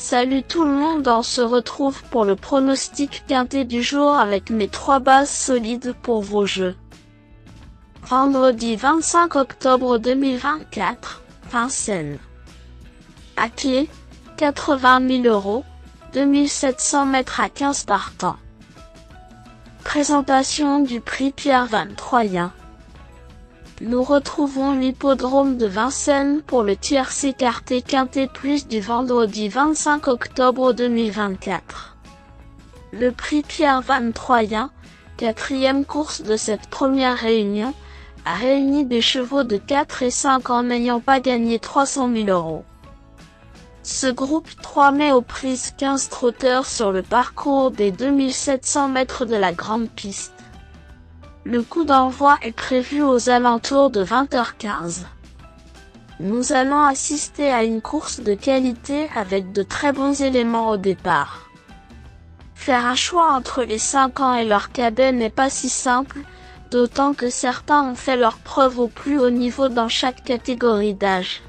Salut tout le monde, on se retrouve pour le pronostic quintet du jour avec mes 3 bases solides pour vos jeux. Vendredi 25 octobre 2024, Vincennes. À clé, 80 000 €, 2700 mètres à 15 partants. Présentation du prix Pierre-Van Troyen. Nous retrouvons l'hippodrome de Vincennes pour le tiercé quartet quintet plus du vendredi 25 octobre 2024. Le prix Pierre-Van Troyen, 4e course de cette première réunion, a réuni des chevaux de 4 et 5 ans n'ayant pas gagné 300 000 €. Ce groupe 3 met aux prises 15 trotteurs sur le parcours des 2700 mètres de la grande piste. Le coup d'envoi est prévu aux alentours de 20h15. Nous allons assister à une course de qualité avec de très bons éléments au départ. Faire un choix entre les 5 ans et leur cadet n'est pas si simple, d'autant que certains ont fait leurs preuves au plus haut niveau dans chaque catégorie d'âge.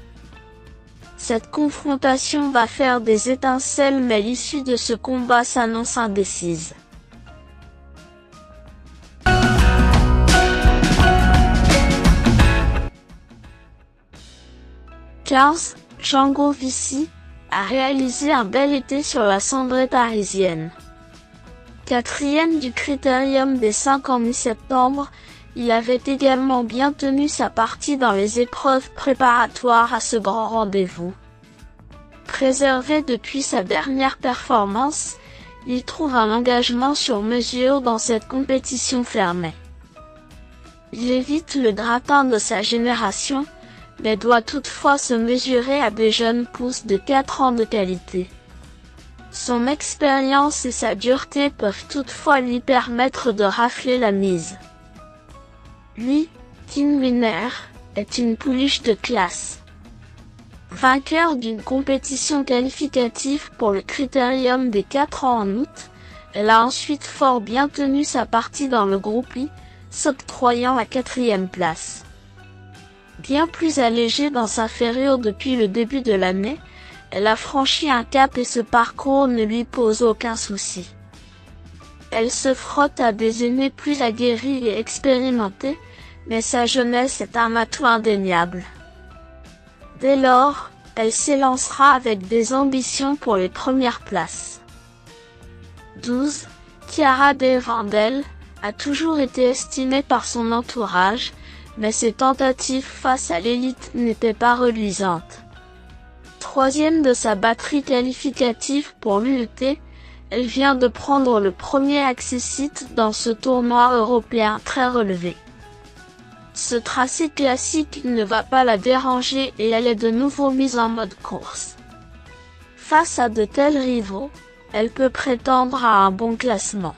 Cette confrontation va faire des étincelles, mais l'issue de ce combat s'annonce indécise. Django Vici a réalisé un bel été sur la cendrée parisienne. 4e du critérium des 5 en mi-septembre, il avait également bien tenu sa partie dans les épreuves préparatoires à ce grand rendez-vous. Préservé depuis sa dernière performance, il trouve un engagement sur mesure dans cette compétition fermée. Il évite le gratin de sa génération, mais doit toutefois se mesurer à des jeunes pousses de 4 ans de qualité. Son expérience et sa dureté peuvent toutefois lui permettre de rafler la mise. Lui, King Winner, est une pouliche de classe. Vainqueur d'une compétition qualificative pour le critérium des 4 ans en août, elle a ensuite fort bien tenu sa partie dans le groupe I, s'octroyant la 4e place. Bien plus allégée dans sa ferrure depuis le début de l'année, elle a franchi un cap et ce parcours ne lui pose aucun souci. Elle se frotte à des aînés plus aguerris et expérimentés, mais sa jeunesse est un atout indéniable. Dès lors, elle s'élancera avec des ambitions pour les premières places. 12. Chiara De Vandel a toujours été estimée par son entourage, mais ses tentatives face à l'élite n'étaient pas reluisantes. 3e de sa batterie qualificative pour l'UET, elle vient de prendre le premier accessite dans ce tournoi européen très relevé. Ce tracé classique ne va pas la déranger et elle est de nouveau mise en mode course. Face à de tels rivaux, elle peut prétendre à un bon classement.